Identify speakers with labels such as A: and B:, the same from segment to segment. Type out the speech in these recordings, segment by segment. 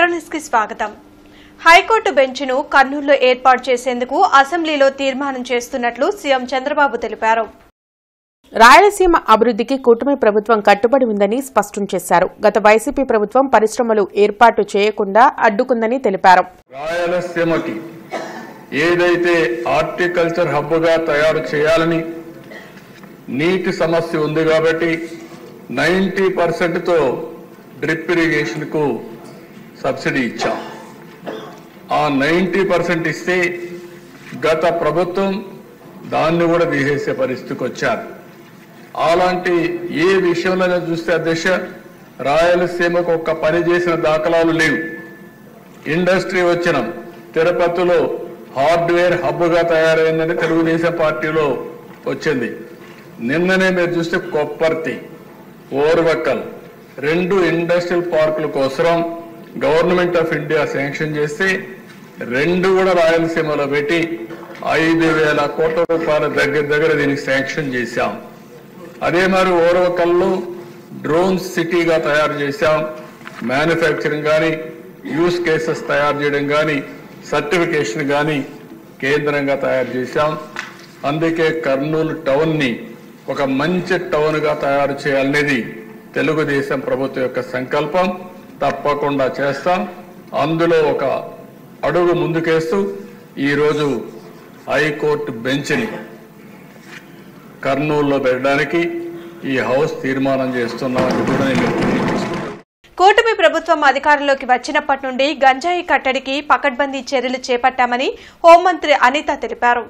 A: మెట్రోన్యూస్ కి స్వాగతం. హైకోర్టు బెంచ్ను కర్నూలులో ఏర్పాటు చేసేందుకు అసెంబ్లీలో తీర్మానం చేస్తున్నట్లు సీఎం చంద్రబాబు తెలిపారు.
B: రాయలసీమ అభివృద్ధికి కూటమి ప్రభుత్వం కట్టుబడి ఉందని స్పష్టం చేశారు. గత వైసీపీ ప్రభుత్వం పరిశ్రమలు ఏర్పాటు చేయకుండా అడ్డుకుందని తెలిపారు.
C: రాయలసీమకి ఏదైతే హార్టికల్చర్ హబ్గా తయారు చేయాలని నీటి సమస్య ఉంది కాబట్టి 90% డ్రిప్ ఇరిగేషన్ కు సబ్సిడీ ఇచ్చాం. ఆ 90% ఇస్తే గత ప్రభుత్వం దాన్ని కూడా తీసేసే పరిస్థితికి వచ్చారు. అలాంటి ఏ విషయంలో చూస్తే అధ్యక్ష రాయలసీమకు ఒక్క పని చేసిన దాఖలాలు లేవు. ఇండస్ట్రీ వచ్చిన తిరుపతిలో హార్డ్వేర్ హబ్గా తయారైందని తెలుగుదేశం పార్టీలో వచ్చింది. నిన్ననే మీరు చూస్తే కొప్పర్తి, ఓర్వకల్ 2 ఇండస్ట్రియల్ పార్కుల కోసం గవర్నమెంట్ ఆఫ్ ఇండియా శాంక్షన్ చేస్తే 2 కూడా రాయలసీమలో పెట్టి 5,000 కోట్ల రూపాయల దగ్గర దీనికి శాంక్షన్ చేశాం. అదే మరి ఓర్వకల్లో డ్రోన్ సిటీగా తయారు చేశాం. మ్యానుఫ్యాక్చరింగ్ కానీ యూస్ కేసెస్ తయారు చేయడం కానీ సర్టిఫికేషన్ కానీ కేంద్రంగా తయారు చేశాం. అందుకే కర్నూలు టౌన్ ని ఒక మంచి టౌన్ గా తయారు చేయాలనేది తెలుగుదేశం ప్రభుత్వం యొక్క సంకల్పం. తప్పకుండా చేస్తాం. అందులో ఒక అడుగు ముందుకేస్తూ ఈరోజు హైకోర్టు బెంచ్ని కర్నూలులో పెట్టడానికి ఈ హౌస్ తీర్మానం చేస్తున్నామని కూడా నేను తెలియజేస్తున్నాను.
A: కూటమి ప్రభుత్వం అధికారంలోకి వచ్చినప్పటి నుండి గంజాయి కట్టడికి పకడ్బందీ చర్యలు చేపట్టామని హోంమంత్రి అనిత తెలిపారు.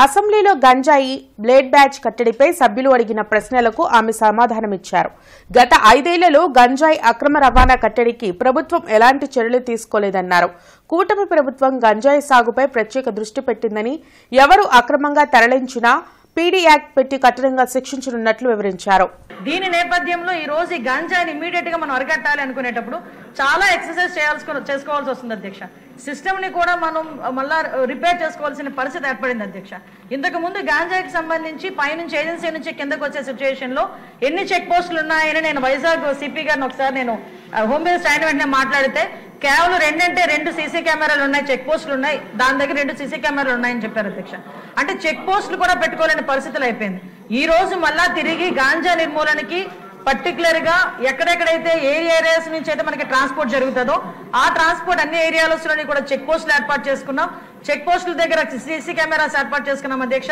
B: అసెంబ్లీలో గంజాయి బ్లేడ్ బ్యాచ్ కట్టడిపై సభ్యులు అడిగిన ప్రశ్నలకు ఆమె సమాధానమిచ్చారు. గత 5 ఏళ్లలో గంజాయి అక్రమ రవాణా కట్టడికి ప్రభుత్వం ఎలాంటి చర్యలు తీసుకోలేదన్నారు. కూటమి ప్రభుత్వం గంజాయి సాగుపై ప్రత్యేక దృష్టి పెట్టిందని, ఎవరు అక్రమంగా తరలించినా పీడీ యాక్ట్ పెట్టి కఠినంగా శిక్షించనున్నట్లు వివరించారు.
D: దీని నేపథ్యంలో ఈ రోజు ఈ గంజాయిని ఇమీడియట్ గా మనం అరికట్టాలి అనుకునేటప్పుడు చాలా ఎక్సర్సైజ్ చేసుకోవాల్సి వస్తుంది అధ్యక్ష. సిస్టమ్ ని కూడా మనం మళ్ళా రిపేర్ చేసుకోవాల్సిన పరిస్థితి ఏర్పడింది అధ్యక్ష. ఇంతకు ముందు గాంజాకి సంబంధించి పైనుంచి ఏజెన్సీ నుంచి కిందకు వచ్చే సిచ్యువేషన్ లో ఎన్ని చెక్ పోస్టులు ఉన్నాయని నేను వైజాగ్ సిపి గారిని ఒకసారి నేను హోమ్ మినిస్టర్ అయిన వెంటనే మాట్లాడితే కేవలం 2 సీసీ కెమెరాలు ఉన్నాయి, చెక్ పోస్టులు ఉన్నాయి, దాని దగ్గర 2 సీసీ కెమెరాలు ఉన్నాయని చెప్పారు అధ్యక్ష. అంటే చెక్ పోస్టులు కూడా పెట్టుకోలేని పరిస్థితులు అయిపోయింది. ఈ రోజు మళ్ళా తిరిగి గాంజా నిర్మూలనకి పర్టికులర్ గా ఎక్కడెక్కడైతే ఏరియాస్ నుంచి అయితే మనకి ట్రాన్స్పోర్ట్ జరుగుతుందో ఆ ట్రాన్స్పోర్ట్ అన్ని ఏరియాలలోని కూడా చెక్ పోస్టులు ఏర్పాటు చేసుకున్నాం. చెక్ పోస్టుల దగ్గర సీసీ కెమెరాస్ ఏర్పాటు చేసుకున్నాం అధ్యక్ష.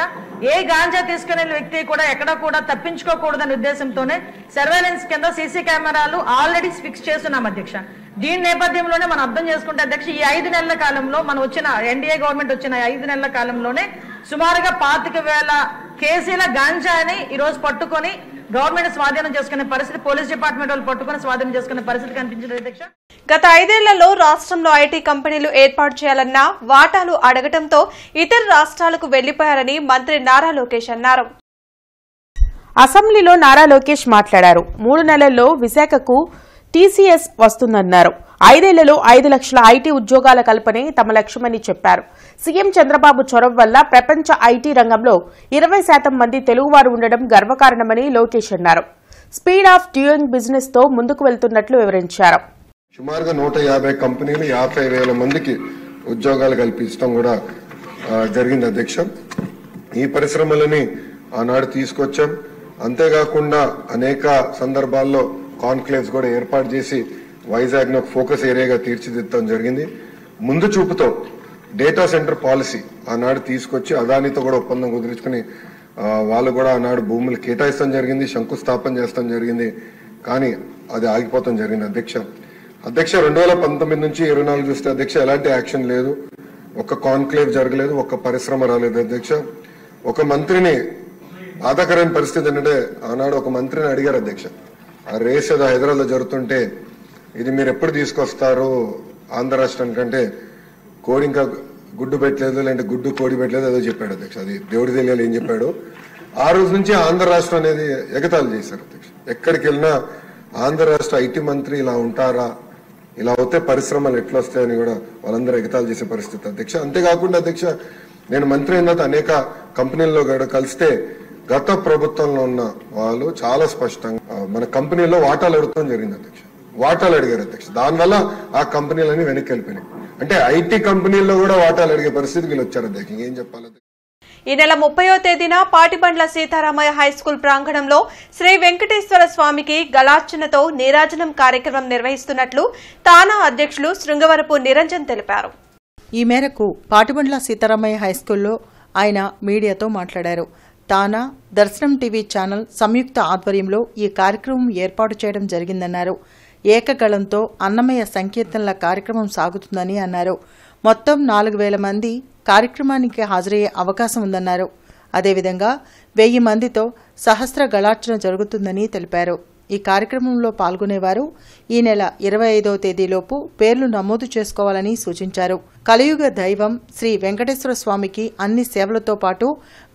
D: ఏ గాంజా తీసుకునే వ్యక్తి కూడా ఎక్కడ కూడా తప్పించుకోకూడదనే ఉద్దేశంతోనే సర్వేలెన్స్ కింద సీసీ కెమెరాలు ఆల్రెడీ ఫిక్స్ చేస్తున్నాం అధ్యక్ష. దీని నేపథ్యంలోనే మనం అర్థం చేసుకుంటే అధ్యక్ష ఈ 5 నెలల కాలంలో మనం వచ్చిన ఎన్డీఏ గవర్నమెంట్ వచ్చిన 5 నెలల కాలంలోనే సుమారుగా 25,000 కేజీల గాంజాని ఈ రోజు పట్టుకొని గవర్నమెంట్ స్వాధీనం చేసుకునే పరిస్థితి, పోలీస్ డిపార్ట్మెంట్ వాళ్ళు పట్టుకుని స్వాధీనం చేసుకునే పరిస్థితి కనిపించింది అధ్యక్ష.
A: గత 5 ఏళ్లలో రాష్ట్రంలో ఐటీ కంపెనీలు ఏర్పాటు చేయాలన్న వాటాలు అడగడంతో ఇతర రాష్ట్రాలకు వెళ్లిపోయారని మంత్రి నారా లోకేష్ అన్నారు.
B: అసెంబ్లీలో నారా లోకేష్ మాట్లాడారు. 3 నెలల్లో విశాఖకు టీసీఎస్ వస్తుందన్నారు. 5 ఏళ్లలో 5 లక్షల ఐటీ ఉద్యోగాల కల్పనే తమ లక్ష్యమని చెప్పారు. సీఎం చంద్రబాబు చొరవ వల్ల ప్రపంచ ఐటీ రంగంలో 20% మంది తెలుగువారు ఉండడం గర్వకారణమని లోకేష్ అన్నారు. స్పీడ్ ఆఫ్ డూయింగ్ బిజినెస్ తో ముందుకు వెళ్తున్నట్లు వివరించారు.
E: సుమారుగా 150 కంపెనీలు 50,000 మందికి ఉద్యోగాలు కల్పించడం కూడా జరిగింది అధ్యక్ష. ఈ పరిశ్రమలని ఆనాడు తీసుకొచ్చాం. అంతేకాకుండా అనేక సందర్భాల్లో కాన్క్లేవ్స్ కూడా ఏర్పాటు చేసి వైజాగ్ ను ఫోకస్ ఏరియాగా తీర్చిదిద్దడం జరిగింది. ముందు చూపుతో డేటా సెంటర్ పాలసీ ఆనాడు తీసుకొచ్చి అదానితో కూడా ఒప్పందం కుదుర్చుకుని వాళ్ళు కూడా ఆనాడు భూములు కేటాయిస్తాం జరిగింది, శంకుస్థాపన చేస్తాం జరిగింది. కానీ అది ఆగిపోతాం జరిగింది అధ్యక్ష. 2019 నుంచి 24 చూస్తే అధ్యక్ష ఎలాంటి యాక్షన్ లేదు. ఒక్క కాన్క్లేవ్ జరగలేదు, ఒక్క పరిశ్రమ రాలేదు అధ్యక్ష. ఒక మంత్రిని బాధాకరమైన పరిస్థితి ఏంటంటే ఆనాడు ఒక మంత్రిని అడిగారు అధ్యక్ష, ఆ రేస్ ఏదో హైదరాబాద్ లో జరుగుతుంటే ఇది మీరు ఎప్పుడు తీసుకొస్తారు ఆంధ్ర రాష్ట్రానికంటే కోడి ఇంకా గుడ్డు పెట్టలేదు, లేదంటే గుడ్డు కోడి పెట్టలేదు ఏదో చెప్పాడు అధ్యక్ష. అది దేవుడి తెలియాలి ఏం చెప్పాడు. ఆ రోజు నుంచి ఆంధ్ర రాష్ట్రం అనేది ఎగతాళి చేశారు అధ్యక్ష. ఎక్కడికి వెళ్ళినా ఆంధ్ర రాష్ట్ర ఐటీ మంత్రి ఇలా ఉంటారా, ఇలా అవుతే పరిశ్రమలు ఎట్లా వస్తాయని కూడా వాళ్ళందరూ ఎగతాళి చేసే పరిస్థితి అధ్యక్ష. అంతేకాకుండా అధ్యక్ష నేను మంత్రి అయిన తర్వాత అనేక కంపెనీల్లో కలిస్తే గత ప్రభుత్వంలో ఉన్న వాళ్ళు చాలా స్పష్టంగా మన కంపెనీలో వాటాలు అడుగుతాం జరిగింది అధ్యక్ష. వాటాలు అడిగారు అధ్యక్ష. దానివల్ల ఆ కంపెనీలన్నీ వెనక్కి వెళ్ళిపోయినాయి. అంటే ఐటీ కంపెనీల్లో కూడా వాటాలు అడిగే పరిస్థితి వీళ్ళు వచ్చారు అధ్యక్ష. ఏం చెప్పాలి?
A: ఈ నెల 30వ తేదీన పాటిబండ్ల సీతారామయ్య హైస్కూల్ ప్రాంగణంలో శ్రీ వెంకటేశ్వర స్వామికి గలార్చనతో నీరాజనం కార్యక్రమం నిర్వహిస్తున్నట్లు తానా అధ్యక్షులు శృంగవరపు నిరంజన్ తెలిపారు.
F: ఈ మేరకు పాటిబండ్ల సీతారామయ్య హైస్కూల్లో ఆయన మీడియాతో మాట్లాడారు. తానా దర్శనం టీవీ ఛానల్ సంయుక్త ఆధ్వర్యంలో ఈ కార్యక్రమం ఏర్పాటు చేయడం జరిగిందన్నారు. ఏకగళంతో అన్నమయ్య సంకీర్తనల కార్యక్రమం సాగుతుందని అన్నారు. మొత్తం 4000 మంది కార్యక్రమానికి హాజరయ్యే అవకాశం ఉందన్నారు. అదేవిధంగా 1000 మందితో సహస్ర గళార్చన జరుగుతుందని తెలిపారు. ఈ కార్యక్రమంలో పాల్గొనేవారు ఈ నెల 25వ తేదీలోపు పేర్లు నమోదు చేసుకోవాలని సూచించారు. కలియుగ దైవం శ్రీ వెంకటేశ్వర స్వామికి అన్ని సేవలతో పాటు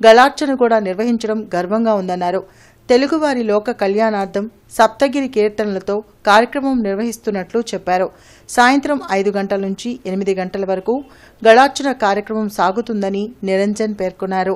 F: గళార్చన కూడా నిర్వహించడం గర్వంగా ఉందన్నారు. తెలుగువారి లోక కళ్యాణార్థం సప్తగిరి కీర్తనలతో కార్యక్రమం నిర్వహిస్తున్నట్లు చెప్పారు. సాయంత్రం 5 గంటల నుంచి 8 గంటల వరకు గళార్చన కార్యక్రమం సాగుతుందని నిరంజన్ పేర్కొన్నారు.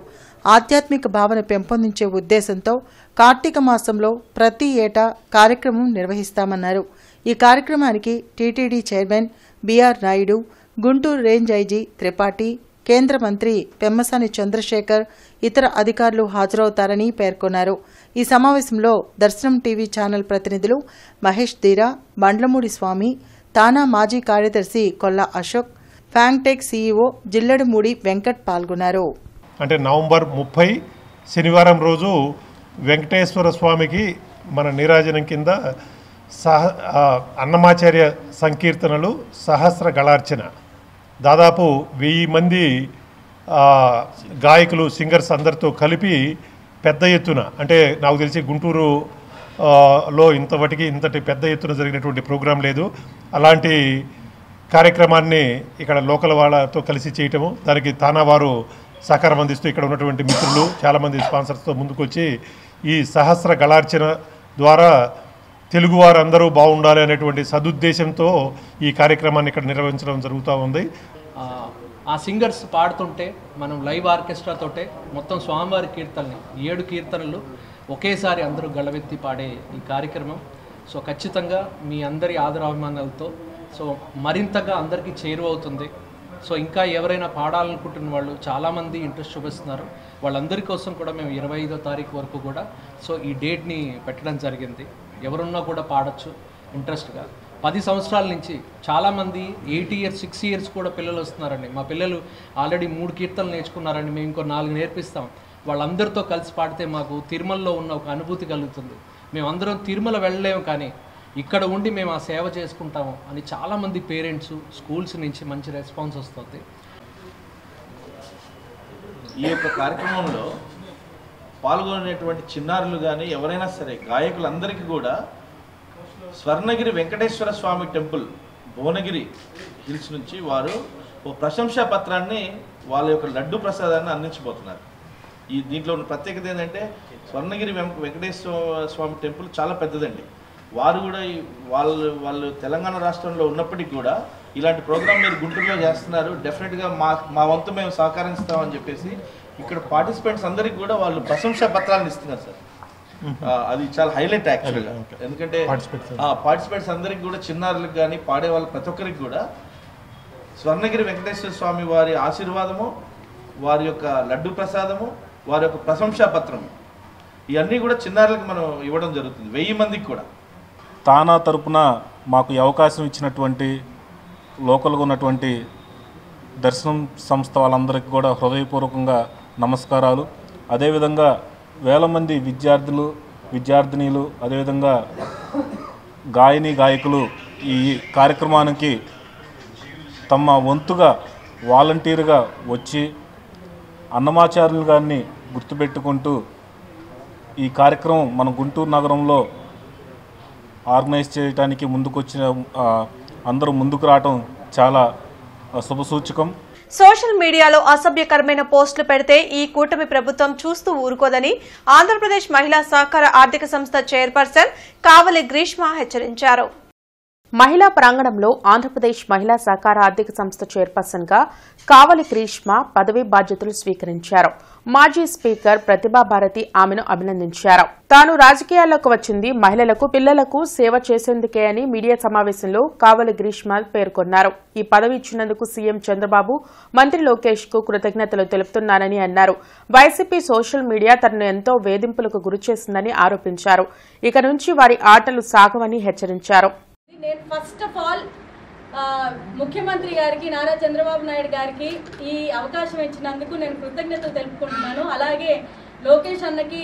F: ఆధ్యాత్మిక భావన పెంపొందించే ఉద్దేశంతో కార్తీక మాసంలో ప్రతి ఏటా కార్యక్రమం నిర్వహిస్తామన్నారు. ఈ కార్యక్రమానికి TTD chairman B R Naidu, Guntur range IG Tripathi, కేంద్ర మంత్రి పెమ్మసాని చంద్రశేఖర్, ఇతర అధికారులు హాజరవుతారని పేర్కొన్నారు. ఈ సమావేశంలో దర్శనం టీవీ ఛానల్ ప్రతినిధులు మహేష్ దీరా, బండ్లమూడి స్వామి, తానా మాజీ కార్యదర్శి కొల్లా అశోక్, ఫ్యాంగ్టెక్ సీఈఓ జిల్లెడుమూడి వెంకట్ పాల్గొన్నారు.
G: అంటే నవంబర్ 30 శనివారం రోజు వెంకటేశ్వర స్వామికి మన నీరాజనం కింద అన్నమాచార్య సంకీర్తనలు సహస్ర గళార్చన దాదాపు 1000 మంది గాయకులు సింగర్స్ అందరితో కలిపి పెద్ద ఎత్తున, అంటే నాకు తెలిసి గుంటూరు లో ఇంతటి పెద్ద ఎత్తున జరిగినటువంటి ప్రోగ్రాం లేదు. అలాంటి కార్యక్రమాన్ని ఇక్కడ లోకల్ వాళ్ళతో కలిసి చేయటము, దానికి తానా వారు సహకారం అందిస్తూ ఇక్కడ ఉన్నటువంటి మిత్రులు చాలామంది స్పాన్సర్స్తో ముందుకొచ్చి ఈ సహస్ర గళార్చన ద్వారా తెలుగువారు అందరూ బాగుండాలి అనేటువంటి సదుద్దేశంతో ఈ కార్యక్రమాన్ని ఇక్కడ నిర్వహించడం జరుగుతూ ఉంది.
H: ఆ సింగర్స్ పాడుతుంటే మనం లైవ్ ఆర్కెస్ట్రాతోటే మొత్తం స్వామివారి కీర్తనలు 7 కీర్తనలు ఒకేసారి అందరూ గళవెత్తి పాడే ఈ కార్యక్రమం. సో ఖచ్చితంగా మీ అందరి ఆదరాభిమానాలతో సో మరింతగా అందరికీ చేరువవుతుంది. సో ఇంకా ఎవరైనా పాడాలనుకుంటున్న వాళ్ళు చాలామంది ఇంట్రెస్ట్ చూపిస్తున్నారు. వాళ్ళందరి కోసం కూడా మేము 25వ తారీఖు వరకు కూడా సో ఈ డేట్ని పెట్టడం జరిగింది. ఎవరున్నా కూడా పాడొచ్చు ఇంట్రెస్ట్గా. 10 సంవత్సరాల నుంచి చాలామంది 8 ఇయర్స్ 6 ఇయర్స్ కూడా పిల్లలు వస్తున్నారండి. మా పిల్లలు ఆల్రెడీ 3 కీర్తనలు నేర్చుకున్నారండి, మేము ఇంకో 4 నేర్పిస్తాం. వాళ్ళందరితో కలిసి పాడితే మాకు తిరుమలలో ఉన్న ఒక అనుభూతి కలుగుతుంది. మేమందరం తిరుమల వెళ్ళలేము కానీ ఇక్కడ ఉండి మేము ఆ సేవ చేసుకుంటాము అని చాలామంది పేరెంట్స్ స్కూల్స్ నుంచి మంచి రెస్పాన్స్ వస్తుంది.
I: ఈ యొక్క కార్యక్రమంలో పాల్గొనేటువంటి చిన్నారులు కానీ ఎవరైనా సరే గాయకులందరికీ కూడా స్వర్ణగిరి వెంకటేశ్వర స్వామి టెంపుల్ భువనగిరి హిల్స్ నుంచి వారు ఓ ప్రశంసా పత్రాన్ని వాళ్ళ యొక్క లడ్డు ప్రసాదాన్ని అందించబోతున్నారు. ఈ దీంట్లో ఉన్న ప్రత్యేకత ఏంటంటే స్వర్ణగిరి వెంకటేశ్వర స్వామి టెంపుల్ చాలా పెద్దదండి. వారు కూడా వాళ్ళు తెలంగాణ రాష్ట్రంలో ఉన్నప్పటికీ కూడా ఇలాంటి ప్రోగ్రామ్ మీరు గుంటూరులో చేస్తున్నారు, డెఫినెట్గా మా వంతు మేము సహకరిస్తామని చెప్పేసి ఇక్కడ పార్టిసిపెంట్స్ అందరికీ కూడా వాళ్ళు ప్రశంసా పత్రాలను ఇస్తున్నారు సార్. అది చాలా హైలైట్ యాక్చువల్గా. ఎందుకంటే పార్టిసిపెంట్స్ అందరికి కూడా చిన్నారులకు కానీ పాడే వాళ్ళ ప్రతి ఒక్కరికి కూడా స్వర్ణగిరి వెంకటేశ్వర స్వామి వారి ఆశీర్వాదము, వారి యొక్క లడ్డు ప్రసాదము, వారి యొక్క ప్రశంసా పత్రము ఇవన్నీ కూడా చిన్నారులకు మనం ఇవ్వడం జరుగుతుంది. 1000 మందికి కూడా.
J: తానా తరపున మాకు ఈ అవకాశం ఇచ్చినటువంటి లోకల్గా ఉన్నటువంటి దర్శనం సంస్థ వాళ్ళందరికీ కూడా హృదయపూర్వకంగా నమస్కారాలు. అదేవిధంగా 1000 మంది విద్యార్థినీలు అదేవిధంగా గాయకులు ఈ కార్యక్రమానికి తమ వంతుగా వాలంటీర్గా వచ్చి అన్నమాచార్యులు గారిని గుర్తుపెట్టుకుంటూ ఈ కార్యక్రమం మన గుంటూరు నగరంలో ఆర్గనైజ్ చేయడానికి ముందుకొచ్చిన అందరూ ముందుకు రావడం చాలా శుభసూచకం.
A: సోషల్ మీడియాలో అసభ్యకరమైన పోస్టులు పెడితే ఈ కూటమి ప్రభుత్వం చూస్తూ ఊరుకోదని ఆంధ్రప్రదేశ్ మహిళా సహకార ఆర్థిక సంస్థ చైర్పర్సన్ కావలి గ్రీష్మ హెచ్చరించారు.
B: మహిళా ప్రాంగణంలో ఆంధ్రప్రదేశ్ మహిళా సహకార ఆర్థిక సంస్థ చైర్పర్సన్ గా కావలి గ్రీష్మ పదవీ బాధ్యతలు స్వీకరించారు. మాజీ స్పీకర్ ప్రతిభా భారతి ఆమెను అభినందించారు. తాను రాజకీయాల్లోకి వచ్చింది మహిళలకు పిల్లలకు సేవ చేసేందుకే అని మీడియా సమావేశంలో కావలి గ్రీష్మ పేర్కొన్నారు. ఈ పదవి ఇచ్చినందుకు సీఎం చంద్రబాబు, మంత్రి లోకేష్ కు కృతజ్ఞతలు తెలుపుతున్నానని అన్నారు. వైసీపీ సోషల్ మీడియా తనను ఎంతో వేధింపులకు గురిచేసిందని ఆరోపించారు. ఇక నుంచి వారి ఆటలు సాగవని హెచ్చరించారు.
K: నేను ఫస్ట్ ఆఫ్ ఆల్ ముఖ్యమంత్రి గారికి నారా చంద్రబాబు నాయుడు గారికి ఈ అవకాశం ఇచ్చినందుకు నేను కృతజ్ఞతలు తెలుపుకుంటున్నాను. అలాగే లోకేష్ అన్నకి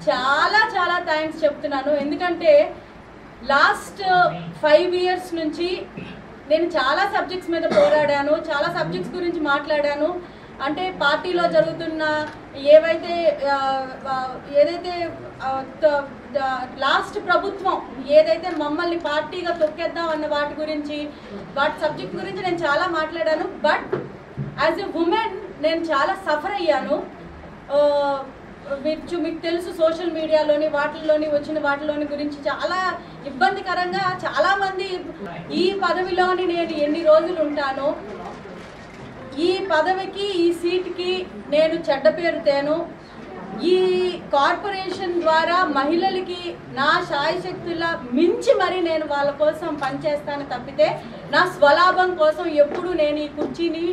K: చాలా చాలా థ్యాంక్స్ చెప్తున్నాను. ఎందుకంటే లాస్ట్ 5 years నుంచి నేను చాలా సబ్జెక్ట్స్ మీద పోరాడాను, చాలా సబ్జెక్ట్స్ గురించి మాట్లాడాను. అంటే పార్టీలో జరుగుతున్న ఏదైతే లాస్ట్ ప్రభుత్వం ఏదైతే మమ్మల్ని పార్టీగా తొక్కేద్దాం అన్న వాటి గురించి, వాటి సబ్జెక్ట్ గురించి నేను చాలా మాట్లాడాను. బట్ యాజ్ ఎ ఉమెన్ నేను చాలా సఫర్ అయ్యాను. మీకు తెలుసు, సోషల్ మీడియాలోని వచ్చిన వాటిలోని గురించి చాలా ఇబ్బందికరంగా చాలామంది ఈ పదవిలోని నేను ఎన్ని రోజులు ఉంటానో, ఈ పదవికి ఈ సీట్కి నేను చెడ్డ పేరు తేను. ఈ కార్పొరేషన్ ద్వారా మహిళలకి నా శాయశక్తుల మించి మరి నేను వాళ్ళ కోసం పనిచేస్తాను తప్పితే నా స్వలాభం కోసం ఎప్పుడు నేను ఈ కుర్చీని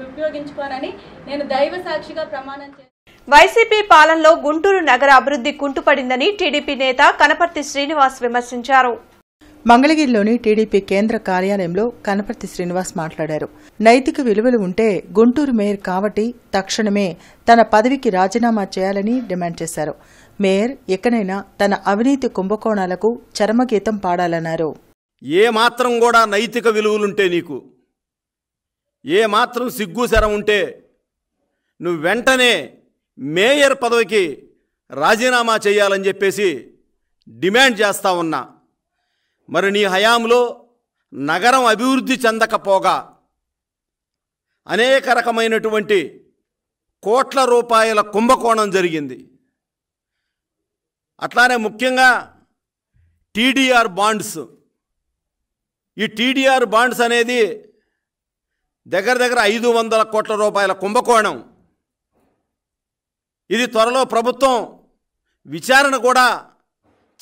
K: ఉపయోగించుకోనని నేను దైవ సాక్షిగా ప్రమాణం చేస్తాను.
A: వైసీపీ పాలనలో గుంటూరు నగర అభివృద్ధి కుంటుపడిందని టీడీపీ నేత కనపర్తి శ్రీనివాస్ విమర్శించారు.
F: మంగళగిరిలోని టీడీపీ కేంద్ర కార్యాలయంలో కనపర్తి శ్రీనివాస్ మాట్లాడారు. నైతిక విలువలు ఉంటే గుంటూరు మేయర్ కావటి తక్షణమే తన పదవికి రాజీనామా చేయాలని డిమాండ్ చేశారు. మేయర్ ఎక్కడైనా తన అవినీతి కుంభకోణాలకు చరమగీతం పాడాలన్నారు.
L: ఏ మాత్రం కూడా నైతిక విలువలుంటే, నీకు ఏ మాత్రం సిగ్గు శరం ఉంటే నువ్వు వెంటనే మేయర్ పదవికి రాజీనామా చేయాలని చెప్పేసి డిమాండ్ చేస్తా ఉన్నా. మరి నీ హయాంలో నగరం అభివృద్ధి చెందకపోగా అనేక రకమైనటువంటి కోట్ల రూపాయల కుంభకోణం జరిగింది. అట్లానే ముఖ్యంగా టీడీఆర్ బాండ్స్, ఈ టీడీఆర్ బాండ్స్ అనేది దగ్గర 500 కోట్ల రూపాయల కుంభకోణం. ఇది త్వరలో ప్రభుత్వం విచారణ కూడా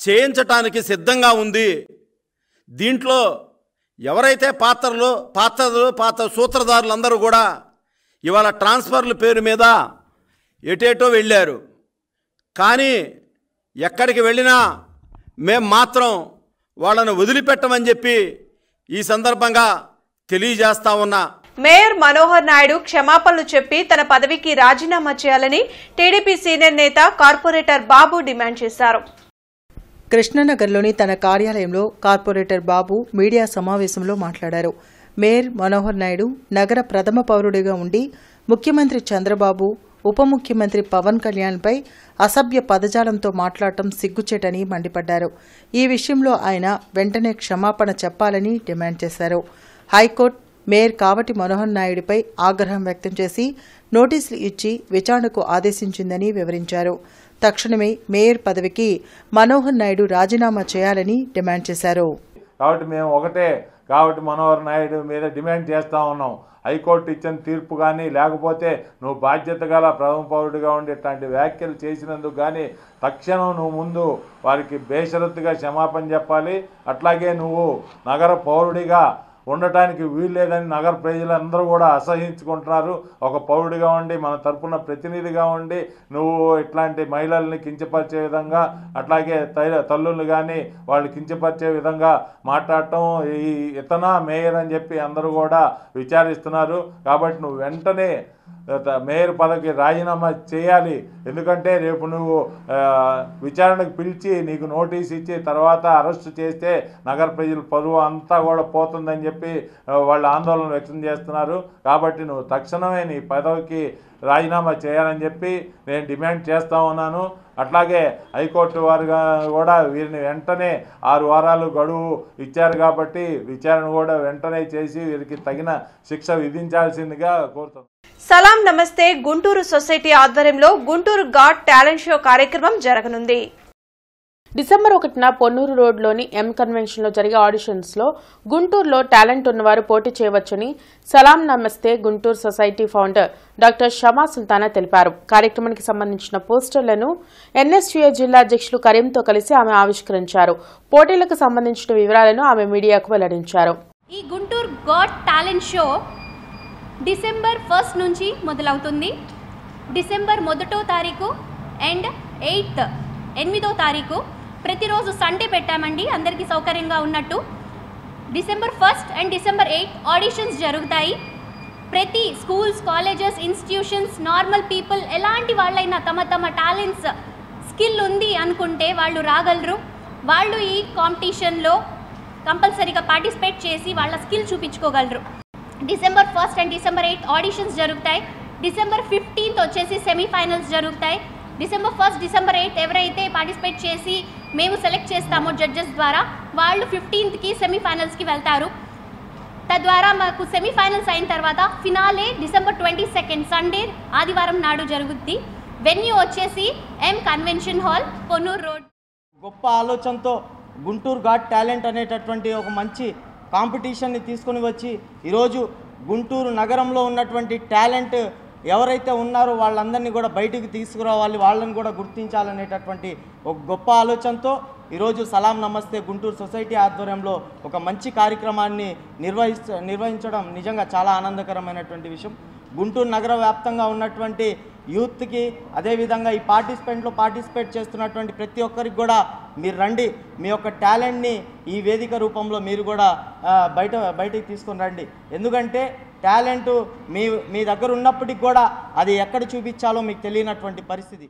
L: చేయించటానికి సిద్ధంగా ఉంది. దీంట్లో ఎవరైతే పాత్ర సూత్రధారులందరూ కూడా ఇవాళ ట్రాన్స్ఫర్ల పేరు మీద ఎటేటో వెళ్ళారు. కానీ ఎక్కడికి వెళ్ళినా మేం మాత్రం వాళ్ళను వదిలిపెట్టమని చెప్పి ఈ సందర్భంగా తెలియజేస్తా ఉన్నా.
A: మేయర్ మనోహర్ నాయుడు క్షమాపణలు చెప్పి తన పదవికి రాజీనామా చేయాలని టీడీపీ సీనియర్ నేత కార్పొరేటర్ బాబు డిమాండ్ చేశారు.
F: కృష్ణనగర్లోని తన కార్యాలయంలో కార్పొరేటర్ బాబు మీడియా సమావేశంలో మాట్లాడారు. మేయర్ మనోహర్ నాయుడు నగర ప్రథమ పౌరుడిగా ఉండి ముఖ్యమంత్రి చంద్రబాబు, ఉప ముఖ్యమంత్రి పవన్ కళ్యాణ్పై అసభ్య పదజాలంతో మాట్లాడటం సిగ్గుచేటని మండిపడ్డారు. ఈ విషయంలో ఆయన వెంటనే క్షమాపణ చెప్పాలని డిమాండ్ చేశారు. హైకోర్టు మేయర్ కావటి మనోహర్ నాయుడిపై ఆగ్రహం వ్యక్తం చేసి నోటీసులు ఇచ్చి విచారణకు ఆదేశించిందని వివరించారు. తక్షణమే మేయర్ పదవికి మనోహర్ నాయుడు రాజీనామా చేయాలని డిమాండ్ చేశారు.
J: కాబట్టి మేము కాబట్టి మనోహర్ నాయుడు మీద డిమాండ్ చేస్తా ఉన్నాం. హైకోర్టు ఇచ్చిన తీర్పు కానీ, లేకపోతే నువ్వు బాధ్యత గల ప్రథమ పౌరుడిగా ఉండి ఇట్లాంటి వ్యాఖ్యలు చేసినందుకు కానీ తక్షణం నువ్వు ముందు వారికి బేషరతుగా క్షమాపణ చెప్పాలి. అట్లాగే నువ్వు నగర పౌరుడిగా ఉండటానికి వీల్లేదని నగర ప్రజలందరూ కూడా అసహించుకుంటున్నారు. ఒక పౌరుడిగా ఉండి మన తరపున ప్రతినిధిగా ఉండి నువ్వు ఇట్లాంటి మహిళల్ని కించపరిచే విధంగా, అట్లాగే తల్లుల్ని కానీ వాళ్ళు కించపరిచే విధంగా మాట్లాడటం ఇతనా మేయర్ అని చెప్పి అందరూ కూడా విచారిస్తున్నారు. కాబట్టి నువ్వు వెంటనే మేయర్ పదవికి రాజీనామా చేయాలి. ఎందుకంటే రేపు నువ్వు విచారణకు పిలిచి నీకు నోటీస్ ఇచ్చి తర్వాత అరెస్టు చేస్తే నగర ప్రజల పరువు అంతా కూడా పోతుందని చెప్పి వాళ్ళు ఆందోళన వ్యక్తం చేస్తున్నారు. కాబట్టి నువ్వు తక్షణమే నీ పదవికి రాజీనామా చేయాలని చెప్పి నేను డిమాండ్ చేస్తూ ఉన్నాను. అట్లాగే హైకోర్టు వారు కూడా వీరిని వెంటనే 6 వారాలు గడువు ఇచ్చారు కాబట్టి విచారణ కూడా వెంటనే చేసి వీరికి తగిన శిక్ష విధించాల్సిందిగా కోరుతున్నాను.
A: సలాం నమస్తే గుంటూరు సొసైటీ ఆధ్వర్యంలో గుంటూరు గాడ్ టాలెంట్ షో కార్యక్రమం జరగనుంది.
B: డిసెంబర్ 1న పొన్నూరు రోడ్లోని ఎం కన్వెన్షన్లో జరిగే ఆడిషన్స్లో గుంటూరులో టాలెంట్ ఉన్నవారు పోటీ చేయవచ్చని సలాం నమస్తే Guntur society founder doctor Shama Sultana తెలిపారు. కార్యక్రమానికి సంబంధించిన పోస్టర్లను ఎన్ఎస్యూఏ జిల్లా అధ్యక్షులు కరీంతో కలిసి ఆమె ఆవిష్కరించారు. పోటీలకు సంబంధించిన వివరాలను ఆమె మీడియాకు వెల్లడించారు.
M: ఈ Guntur got talent show December 1 నుంచి మొదలవుతుంది. డిసెంబర్ 1వ తారీఖు అండ్ 8వ తారీఖు ప్రతిరోజు సండే పెట్టామండి, అందరికీ సౌకర్యంగా ఉన్నట్టు. డిసెంబర్ 1 అండ్ డిసెంబర్ 8 ఆడిషన్స్ జరుగుతాయి. ప్రతి schools, colleges, institutions, normal people ఎలాంటి వాళ్ళైనా తమ టాలెంట్స్, స్కిల్ ఉంది అనుకుంటే వాళ్ళు రాగలరు. వాళ్ళు ఈ కాంపిటీషన్లో కంపల్సరీగా పార్టిసిపేట్ చేసి వాళ్ళ స్కిల్ చూపించుకోగలరు. డిసెంబర్ 1 అండ్ డిసెంబర్ 8 ఆడిషన్స్ జరుగుతాయి. డిసెంబర్ 15 వచ్చేసి సెమీఫైనల్స్ జరుగుతాయి. డిసెంబర్ 1, డిసెంబర్ 8 ఎవరైతే పార్టిసిపేట్ చేసి మేము సెలెక్ట్ చేస్తామో జడ్జెస్ ద్వారా, వాళ్ళు 15కి సెమీఫైనల్స్కి వెళ్తారు. తద్వారా మాకు సెమీఫైనల్స్ అయిన తర్వాత ఫినాలే డిసెంబర్ 22 సండే, ఆదివారం నాడు జరుగుద్ది. వెన్యూ వచ్చేసి ఎం కన్వెన్షన్ హాల్, పొన్నూరు రోడ్.
N: గొప్ప ఆలోచనతో గుంటూరు గాట్ టాలెంట్ అనేటటువంటి ఒక మంచి కాంపిటీషన్ని తీసుకుని వచ్చి ఈరోజు గుంటూరు నగరంలో ఉన్నటువంటి టాలెంట్ ఎవరైతే ఉన్నారో వాళ్ళందరినీ కూడా బయటికి తీసుకురావాలి, వాళ్ళని కూడా గుర్తించాలనేటటువంటి ఒక గొప్ప ఆలోచనతో ఈరోజు సలాం నమస్తే గుంటూరు సొసైటీ ఆధ్వర్యంలో ఒక మంచి కార్యక్రమాన్ని నిర్వహించడం నిజంగా చాలా ఆనందకరమైనటువంటి విషయం. గుంటూరు నగర వ్యాప్తంగా ఉన్నటువంటి యూత్కి, అదేవిధంగా ఈ పార్టిసిపేట్ చేస్తున్నటువంటి ప్రతి ఒక్కరికి కూడా మీరు రండి, మీ యొక్క టాలెంట్ని ఈ వేదిక రూపంలో మీరు కూడా బయటికి తీసుకొని రండి. ఎందుకంటే టాలెంట్ మీ దగ్గర ఉన్నప్పటికి కూడా అది ఎక్కడ చూపించాలో మీకు తెలియనటువంటి పరిస్థితి.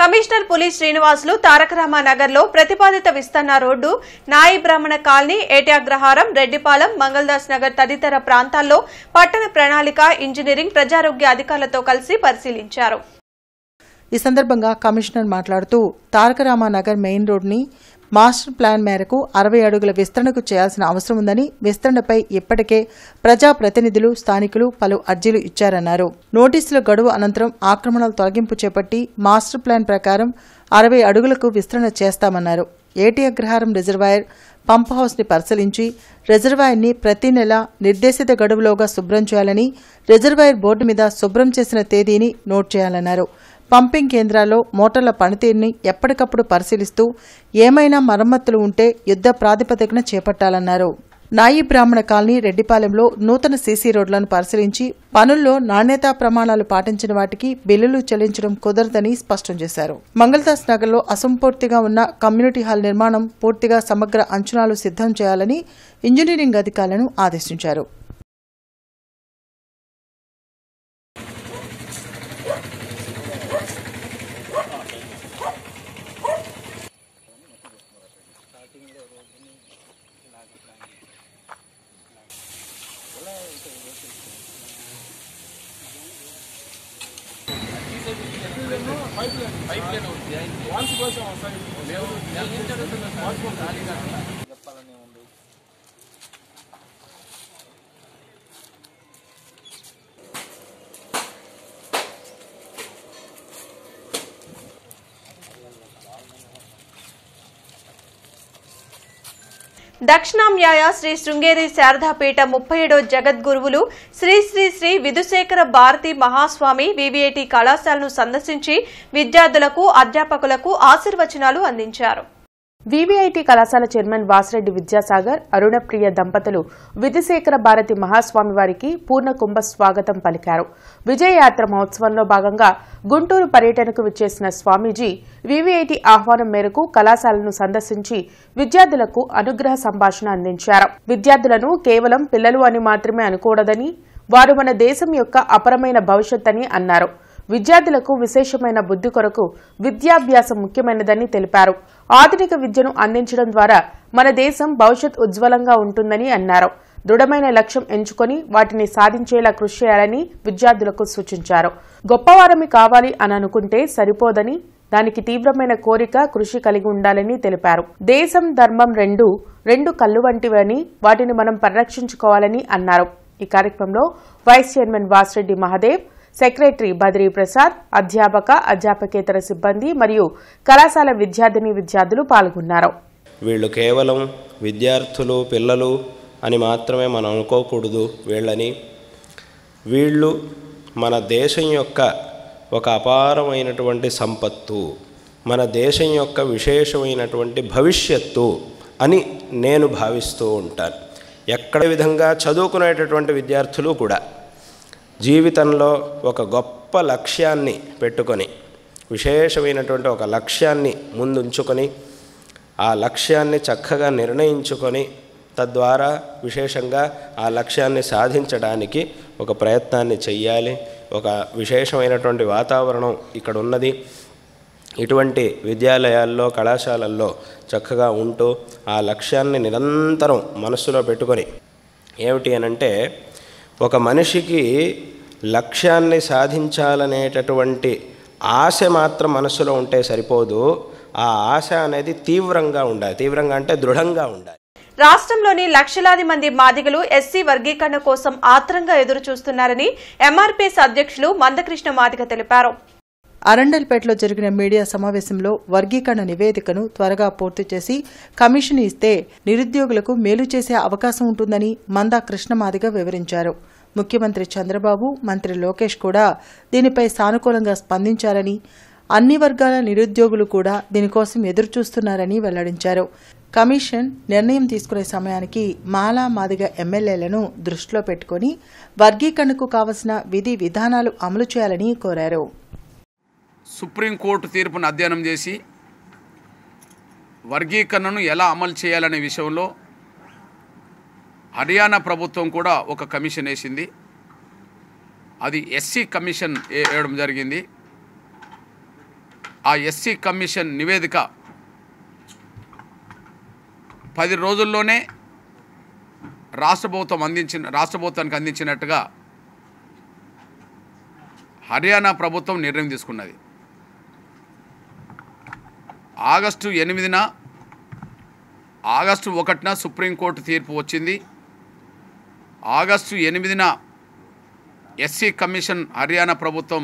A: కమిషనర్ పులి శ్రీనివాసులు తారకరామ నగర్లో ప్రతిపాదిత విస్తరణ రోడ్డు, నాయి బ్రాహ్మణ కాలనీ, ఏటాగ్రహారం, రెడ్డిపాలెం, మంగళదాస్ నగర్ తదితర ప్రాంతాల్లో పట్టణ ప్రణాళిక, ఇంజనీరింగ్, ప్రజారోగ్య అధికారులతో కలిసి పరిశీలించారు.
F: ఈ సందర్భంగా కమిషనర్ మాట్లాడుతూ తారకరామ నగర్ మెయిన్ రోడ్ని మాస్టర్ ప్లాన్ మేరకు 60 అడుగుల విస్తరణకు చేయాల్సిన అవసరం ఉందని, విస్తరణపై ఇప్పటికే ప్రజాప్రతినిధులు, స్థానికులు పలు అర్జీలు ఇచ్చారన్నారు. నోటీసుల గడువు అనంతరం ఆక్రమణల తొలగింపు చేపట్టి మాస్టర్ ప్లాన్ ప్రకారం 60 అడుగులకు విస్తరణ చేస్తామన్నారు. ఏటి అగ్రహారం రిజర్వాయర్ పంప్ హౌస్ని పరిశీలించి రిజర్వాయర్ని ప్రతి నెల నిర్దేశిత గడువులోగా శుభ్రం చేయాలని, రిజర్వాయర్ బోర్డు మీద శుభ్రం చేసిన తేదీని నోట్ చేయాలన్నారు. పంపింగ్ కేంద్రాల్లో మోటార్ల పనితీరుని ఎప్పటికప్పుడు పరిశీలిస్తూ ఏమైనా మరమ్మతులు ఉంటే యుద్ధ ప్రాతిపదికన చేపట్టాలన్నారు. నాయి బ్రాహ్మణ కాలనీ, రెడ్డిపాలెంలో నూతన సీసీ రోడ్లను పరిశీలించి పనుల్లో నాణ్యతా ప్రమాణాలు పాటించిన వాటికి బిల్లులు చెల్లించడం కుదరదని స్పష్టం చేశారు. మంగళదాస్ నగర్లో అసంపూర్తిగా ఉన్న కమ్యూనిటీ హాల్ నిర్మాణం పూర్తిగా సమగ్ర అంచనాలు సిద్ధం చేయాలని ఇంజనీరింగ్ అధికారులను ఆదేశించారు.
A: దక్షిణామ్నాయ శ్రీ శృంగేరి శారదాపీఠ 37వ జగద్గురువులు శ్రీ శ్రీ శ్రీ విధుశేఖర భారతి మహాస్వామి వివిఐటి కళాశాలను సందర్శించి విద్యార్థులకు, అధ్యాపకులకు ఆశీర్వచనాలు అందించారు.
B: వివిఐటి కళాశాల చైర్మన్ వాసిరెడ్డి విద్యాసాగర్, అరుణప్రియ దంపతులు విధుశేఖర భారతి మహాస్వామి వారికి పూర్ణ కుంభ స్వాగతం పలికారు. విజయయాత్ర మహోత్సవంలో భాగంగా గుంటూరు పర్యటనకు విచ్చేసిన స్వామీజీ వివిఐటి ఆహ్వానం మేరకు కళాశాలను సందర్శించి విద్యార్థులకు అనుగ్రహ సంభాషణ అందించారు. విద్యార్థులను కేవలం పిల్లలు అని మాత్రమే అనుకూడదని, వారు మన దేశం యొక్క అపరమైన భవిష్యత్ అని అన్నారు. విద్యార్థులకు విశేషమైన బుద్ధి కొరకు విద్యాభ్యాసం ముఖ్యమైనదని తెలిపారు. ఆధునిక విద్యను అందించడం ద్వారా మన దేశం భవిష్యత్ ఉజ్వలంగా ఉంటుందని అన్నారు. దృఢమైన లక్ష్యం ఎంచుకొని వాటిని సాధించేలా కృషి చేయాలని విద్యార్థులకు సూచించారు. గొప్పవారమి కావాలి అని అనుకుంటే సరిపోదని, దానికి తీవ్రమైన కోరిక, కృషి కలిగి ఉండాలని తెలిపారు. దేశం, ధర్మం రెండు కళ్ళు వంటివని, వాటిని మనం పరిరక్షించుకోవాలని అన్నారు. ఈ కార్యక్రమంలో vice chairman Vasireddy Mahadev, secretary Badri Prasad, అధ్యాపకేతర సిబ్బంది మరియు కళాశాల విద్యార్థులు పాల్గొన్నారు.
O: వీళ్ళు కేవలం విద్యార్థులు, పిల్లలు అని మాత్రమే మనం అనుకోకూడదు. వీళ్ళు మన దేశం యొక్క ఒక అపారమైనటువంటి సంపత్తు, మన దేశం యొక్క విశేషమైనటువంటి భవిష్యత్తు అని నేను భావిస్తూ ఉంటాను. ఎక్కడ విధంగా చదువుకునేటటువంటి విద్యార్థులు కూడా జీవితంలో ఒక గొప్ప లక్ష్యాన్ని పెట్టుకొని, విశేషమైనటువంటి ఒక లక్ష్యాన్ని ముందుంచుకొని, ఆ లక్ష్యాన్ని చక్కగా నిర్ణయించుకొని, తద్వారా విశేషంగా ఆ లక్ష్యాన్ని సాధించడానికి ఒక ప్రయత్నాన్ని చెయ్యాలి. ఒక విశేషమైనటువంటి వాతావరణం ఇక్కడ ఉన్నది. ఇటువంటి విద్యాలయాల్లో, కళాశాలల్లో చక్కగా ఉంటూ ఆ లక్ష్యాన్ని నిరంతరం మనస్సులో పెట్టుకొని, ఏమిటి అనంటే ఒక మనిషికి లక్ష్యాన్ని సాధించాలనేటటువంటి ఆశ మాత్రం మనస్సులో ఉంటే సరిపోదు. ఆ ఆశ అనేది తీవ్రంగా ఉండాలి. తీవ్రంగా అంటే దృఢంగా ఉండాలి.
A: రాష్ట్రంలోని లక్షలాది మంది మాదిగలు ఎస్సీ వర్గీకరణ కోసం ఆత్రంగా ఎదురు చూస్తున్నారని ఎంఆర్పీఎస్ అధ్యక్షులు మందకృష్ణ మాదిగ తెలిపారు.
F: అరండల్పేటలో జరిగిన మీడియా సమావేశంలో వర్గీకరణ నివేదికను త్వరగా పూర్తి చేసి కమిషన్ ఇస్తే నిరుద్యోగులకు మేలు చేసే అవకాశం ఉంటుందని మందా కృష్ణమాదిగ వివరించారు. ముఖ్యమంత్రి చంద్రబాబు, మంత్రి లోకేష్ కూడా దీనిపై సానుకూలంగా స్పందించారని, అన్ని వర్గాల నిరుద్యోగులు కూడా దీనికోసం ఎదురుచూస్తున్నారని వెల్లడించారు. కమిషన్ నిర్ణయం తీసుకునే సమయానికి మాలా మాదిగ ఎమ్మెల్యేలను దృష్టిలో పెట్టుకుని వర్గీకరణకు కావలసిన విధి విధానాలు అమలు చేయాలని కోరారు.
P: సుప్రీంకోర్టు తీర్పును అధ్యయనం చేసి వర్గీకరణను ఎలా అమలు చేయాలనే విషయంలో హర్యానా ప్రభుత్వం కూడా ఒక కమిషన్ వేసింది. అది ఎస్సీ కమిషన్ వేయడం జరిగింది. ఆ ఎస్సీ కమిషన్ నివేదిక 10 రోజుల్లోనే రాష్ట్ర ప్రభుత్వానికి అందించినట్టుగా హర్యానా ప్రభుత్వం నిర్ణయం తీసుకున్నది. ఆగస్టు 1న సుప్రీంకోర్టు తీర్పు వచ్చింది. ఆగస్టు 8న ఎస్సీ కమిషన్ హర్యానా ప్రభుత్వం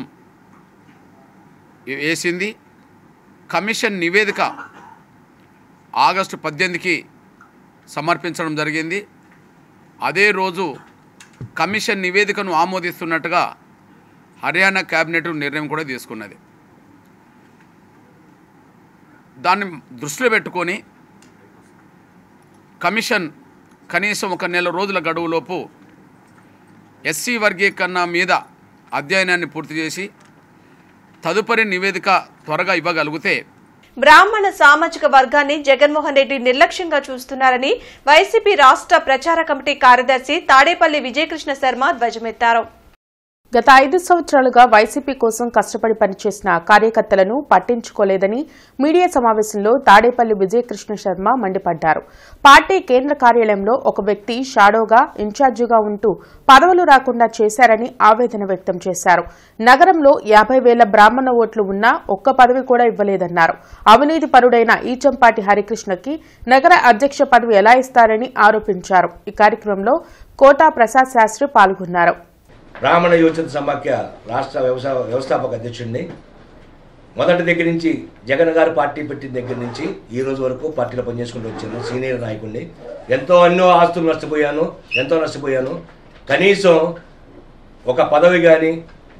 P: వేసింది. కమిషన్ నివేదిక ఆగస్టు 18కి సమర్పించడం జరిగింది. అదే రోజు కమిషన్ నివేదికను ఆమోదిస్తున్నట్టుగా హర్యానా క్యాబినెట్ నిర్ణయం కూడా తీసుకున్నది. దాన్ని దృష్టిలో పెట్టుకొని కమిషన్ కనీసం 1 నెల రోజుల గడువులోపు ఎస్సీ వర్గీకరణ మీద అధ్యయనాన్ని పూర్తి చేసి తదుపరి నివేదిక త్వరగా ఇవ్వగలిగితే
A: బ్రాహ్మణ సామాజిక వర్గాన్ని జగన్మోహన్ రెడ్డి నిర్లక్ష్యంగా చూస్తున్నారని వైసీపీ రాష్ట్ర ప్రచార కమిటీ కార్యదర్శి తాడేపల్లి విజయకృష్ణ శర్మ ధ్వజమెత్తారు.
B: గత 5 సంవత్సరాలుగా వైసీపీ కోసం కష్టపడి పనిచేసిన కార్యకర్తలను పట్టించుకోలేదని మీడియా సమావేశంలో తాడేపల్లి విజయకృష్ణ శర్మ మండిపడ్డారు. పార్టీ కేంద్ర కార్యాలయంలో ఒక వ్యక్తి షాడోగా, ఇన్ఛార్జిగా ఉంటూ పదవులు రాకుండా చేశారని ఆవేదన వ్యక్తం చేశారు. నగరంలో 50,000 బ్రాహ్మణ ఓట్లు ఉన్నా ఒక్క పదవి కూడా ఇవ్వలేదన్నారు. అవినీతి పరుడైన ఈచంపాటి హరికృష్ణకి నగర అధ్యక్ష పదవి ఎలా ఇస్తారని ఆరోపించారు. ఈ కార్యక్రమంలో కోటా ప్రసాద్ శాస్త్రి పాల్గొన్నారు.
Q: బ్రాహ్మణ యువజన సమాఖ్య రాష్ట్ర వ్యవస్థాపక అధ్యక్షుడిని. మొదటి దగ్గర నుంచి జగన్ గారు పార్టీ పెట్టిన దగ్గర నుంచి ఈ రోజు వరకు పార్టీలో పనిచేసుకుంటూ వచ్చాను. సీనియర్ నాయకుడిని. ఎన్నో ఆస్తులు నష్టపోయాను. కనీసం ఒక పదవి కానీ,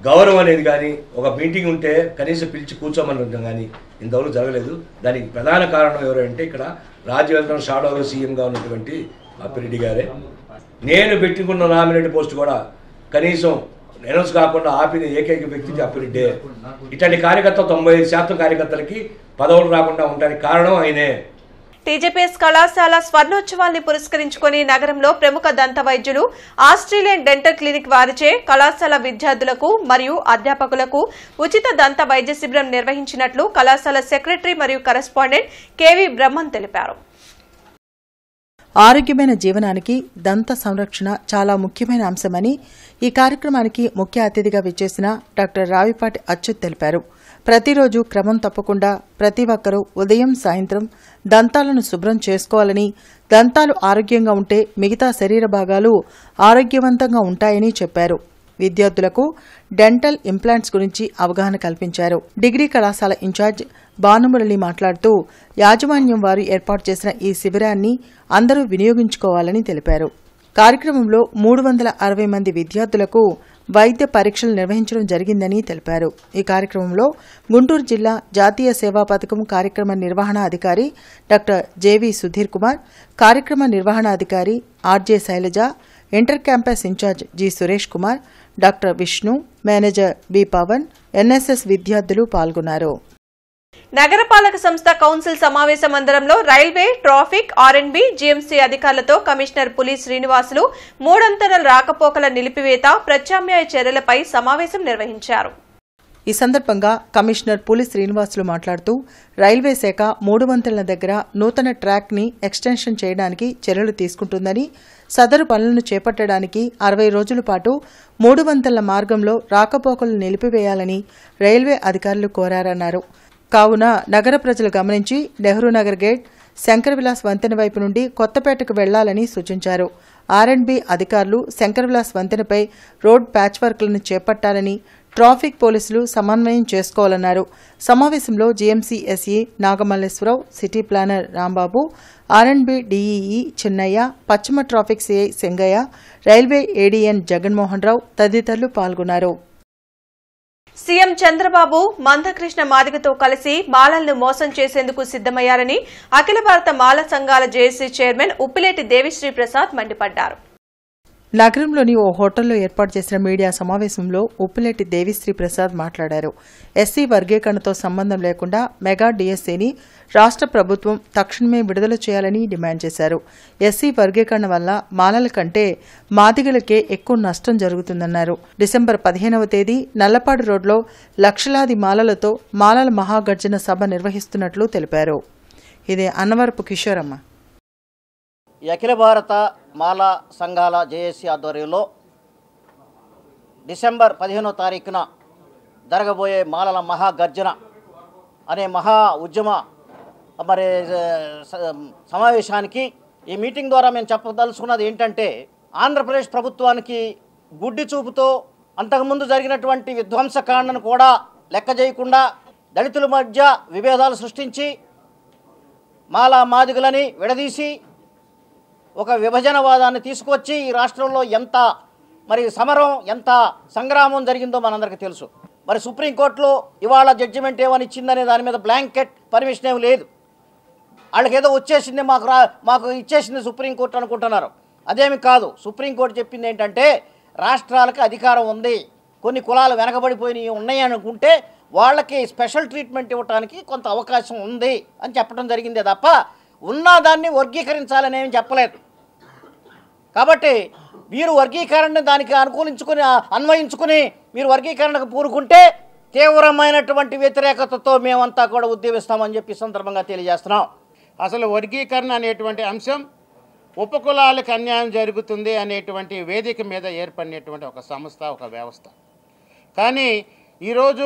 Q: గౌరవం అనేది కానీ, ఒక మీటింగ్ ఉంటే కనీసం పిలిచి కూర్చోమని కానీ ఇంతవరకు జరగలేదు. దానికి ప్రధాన కారణం ఎవరంటే ఇక్కడ రాజ్యవర్ధన షాడోగా సీఎంగా ఉన్నటువంటి అప్పిరెడ్డి గారే. నేను పెట్టుకున్న నామినేట్ పోస్ట్ కూడా కనీసం అనౌన్స్ కాకుండా ఆపిన ఏకైక వ్యక్తి అప్పిరెడ్డే. ఇట్లాంటి కార్యకర్తలు 95% కార్యకర్తలకి పదవులు రాకుండా ఉండడానికి కారణం ఆయనే.
A: టీజేపీఎస్ కళాశాల స్వర్ణోత్సవాల్ని పురస్కరించుకుని నగరంలో ప్రముఖ దంత వైద్యులు ఆస్ట్రేలియన్ డెంటల్ క్లినిక్ వారిచే కళాశాల విద్యార్థులకు మరియు అధ్యాపకులకు ఉచిత దంత వైద్య శిబిరం నిర్వహించినట్లు కళాశాల సెక్రటరీ మరియు కరెస్పాండెంట్ కెవి బ్రహ్మన్ తెలిపారు.
F: ఆరోగ్యమైన జీవనానికి దంత సంరక్షణ చాలా ముఖ్యమైన అంశమని ఈ కార్యక్రమానికి ముఖ్య అతిథిగా విచ్చేసిన డాక్టర్ రావిపాటి అచ్యుత్ తెలిపారు. ప్రతిరోజు క్రమం తప్పకుండా ప్రతి ఒక్కరూ ఉదయం, సాయంత్రం దంతాలను శుభ్రం చేసుకోవాలని, దంతాలు ఆరోగ్యంగా ఉంటే మిగతా శరీర భాగాలు ఆరోగ్యవంతంగా ఉంటాయని చెప్పారు. విద్యార్థులకు డెంటల్ ఇంప్లాంట్స్ గురించి అవగాహన కల్పించారు. డిగ్రీ కళాశాల ఇన్ఛార్జ్ భానుమురళి మాట్లాడుతూ యాజమాన్యం వారు ఏర్పాటు చేసిన ఈ శిబిరాన్ని అందరూ వినియోగించుకోవాలని తెలిపారు. కార్యక్రమంలో 360 మంది విద్యార్థులకు వైద్య పరీక్షలు నిర్వహించడం జరిగిందని తెలిపారు. ఈ కార్యక్రమంలో గుంటూరు జిల్లా జాతీయ సేవా పథకం కార్యక్రమ నిర్వహణ అధికారి డాక్టర్ జేవి సుధీర్ కుమార్, కార్యక్రమ నిర్వహణ అధికారి R J Sailaja, inter campus incharge G Suresh Kumar, doctor Vishnu, manager B Pavan, NSS విద్యార్థులు పాల్గొన్నారు.
A: నగరపాలక సంస్థ కౌన్సిల్ సమావేశ మందిరంలో రైల్వే, ట్రాఫిక్, ఆర్ఎండ్బి, జీఎంసీ అధికారులతో కమిషనర్ పులి శ్రీనివాసులు మూడంతరాల రాకపోకల నిలిపివేత, ప్రత్యామ్నాయ చర్యలపై సమావేశం నిర్వహించారు.
F: ఈ సందర్భంగా కమిషనర్ పులి శ్రీనివాసులు మాట్లాడుతూ రైల్వే శాఖ 3 వంతెనల దగ్గర నూతన ట్రాక్ ని ఎక్స్టెన్షన్ చేయడానికి చర్యలు తీసుకుంటుందని, సదరు పనులను చేపట్టడానికి 60 రోజుల పాటు 3 వంతెనల మార్గంలో రాకపోకలు నిలిపివేయాలని రైల్వే అధికారులు కోరారన్నారు. కావున నగర ప్రజలు గమనించి నెహ్రూ నగర్ గేట్, శంకర్ విలాస్ వంతెన వైపు నుండి కొత్తపేటకు వెళ్లాలని సూచించారు. ఆర్ఎండ్బి అధికారులు శంకర్ విలాస్ వంతెనపై రోడ్ ప్యాచ్ వర్క్లను చేపట్టాలని, ట్రాఫిక్ పోలీసులు సమన్వయం చేసుకోవాలన్నారు. సమావేశంలో GMC SE Nagamalleswararao, city planner Rambabu, R and B DEE Chinnaiah, పశ్చిమ traffic CI Singaiah, railway ADN Jaganmohan Rao తదితరులు పాల్గొన్నారు.
A: సీఎం చంద్రబాబు మందకృష్ణ మాదిగతో కలిసి మాలలను మోసం చేసేందుకు సిద్దమయ్యారని అఖిల భారత మాల సంఘాల జేఏసీ చైర్మన్ ఉప్పిలేటి దేవిశ్రీ ప్రసాద్ మండిపడ్డారు.
F: నగరంలోని ఓ హోటల్లో ఏర్పాటు చేసిన మీడియా సమావేశంలో ఉప్పిలేటి దేవిశ్రీ ప్రసాద్ మాట్లాడారు. ఎస్సీ వర్గీకరణతో సంబంధం లేకుండా మెగా డీఎస్సీని రాష్ట్ర ప్రభుత్వం తక్షణమే విడుదల చేయాలని డిమాండ్ చేశారు. ఎస్సీ వర్గీకరణ వల్ల మాలల కంటే మాదిగలకే ఎక్కువ నష్టం జరుగుతుందన్నారు. డిసెంబర్ 15వ తేదీ నల్లపాడు రోడ్లో లక్షలాది మాలలతో మాలల మహాగర్జన సభ నిర్వహిస్తున్నట్లు తెలిపారు. ఇదే అన్నవరపు కిషోరమ్మ.
R: ఈ అఖిల భారత మాలా సంఘాల జేఏసీ ఆధ్వర్యంలో డిసెంబర్ 15వ తారీఖున జరగబోయే మాలల మహాగర్జన అనే మహా ఉద్యమ సమావేశానికి ఈ మీటింగ్ ద్వారా మేము చెప్పదలుచుకున్నది ఏంటంటే, ఆంధ్రప్రదేశ్ ప్రభుత్వానికి గుడ్డి చూపుతో అంతకుముందు జరిగినటువంటి విధ్వంసకాండను కూడా లెక్క చేయకుండా దళితుల మధ్య విభేదాలు సృష్టించి మాలా మాదిగలని విడదీసి ఒక విభజనవాదాన్ని తీసుకొచ్చి ఈ రాష్ట్రంలో ఎంత సమరం, ఎంత సంగ్రామం జరిగిందో మనందరికీ తెలుసు. సుప్రీంకోర్టులో ఇవాళ జడ్జిమెంట్ ఏమని ఇచ్చిందనే దాని మీద బ్లాంకెట్ పర్మిషన్ ఏమి లేదు. వాళ్ళకి ఏదో వచ్చేసింది, మాకు ఇచ్చేసింది సుప్రీంకోర్టు అనుకుంటున్నారు. అదేమి కాదు. సుప్రీంకోర్టు చెప్పింది ఏంటంటే, రాష్ట్రాలకు అధికారం ఉంది, కొన్ని కులాలు వెనకబడిపోయినవి ఉన్నాయి అనుకుంటే వాళ్ళకి స్పెషల్ ట్రీట్మెంట్ ఇవ్వడానికి కొంత అవకాశం ఉంది అని చెప్పడం జరిగిందే తప్ప ఉన్నదాన్ని వర్గీకరించాలని ఏమి చెప్పలేదు. కాబట్టి మీరు వర్గీకరణని దానికి అన్వయించుకుని మీరు వర్గీకరణకు పూనుకుంటే తీవ్రమైనటువంటి వ్యతిరేకతతో మేమంతా కూడా ఉద్యమిస్తామని చెప్పి సందర్భంగా తెలియజేస్తున్నాం.
S: అసలు వర్గీకరణ అనేటువంటి అంశం ఉపకులాలకు అన్యాయం జరుగుతుంది అనేటువంటి వేదిక మీద ఏర్పడినటువంటి ఒక సంస్థ, ఒక వ్యవస్థ. కానీ ఈరోజు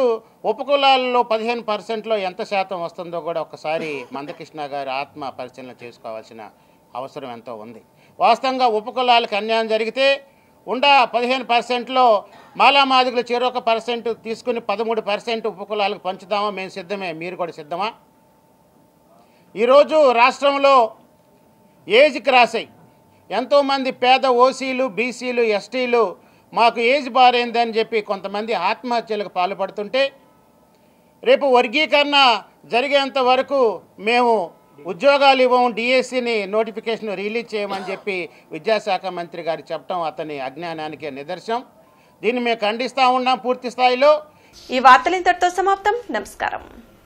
S: ఉపకులాలలో 15%లో ఎంత శాతం వస్తుందో కూడా ఒకసారి మందకృష్ణ గారి ఆత్మ పరిశీలన చేసుకోవాల్సిన అవసరం ఎంతో ఉంది. వాస్తవంగా ఉపకులాలకు అన్యాయం జరిగితే 15%లో మాలామాదిగులు 1% తీసుకుని 13% ఉపకులాలకు పంచుదామా? మేము సిద్ధమే, మీరు కూడా సిద్ధమా? ఈరోజు రాష్ట్రంలో ఏజ్ క్రాస్ అయ్యి ఎంతోమంది పేద ఓసీలు, బీసీలు, ఎస్టీలు మాకు ఏజ్ బారైందని చెప్పి కొంతమంది ఆత్మహత్యలకు పాల్పడుతుంటే, రేపు వర్గీకరణ జరిగేంత వరకు మేము ఉద్యోగాలు ఇవ్వము, డిఎస్సిని నోటిఫికేషన్ రిలీజ్ చేయమని చెప్పి విద్యాశాఖ మంత్రి గారు చెప్పడం అతని అజ్ఞానానికి నిదర్శనం. దీన్ని మేము ఖండిస్తూ ఉన్నాం పూర్తి స్థాయిలో.
A: ఈ వార్తలు ఇంతటితో సమాప్తం. నమస్కారం.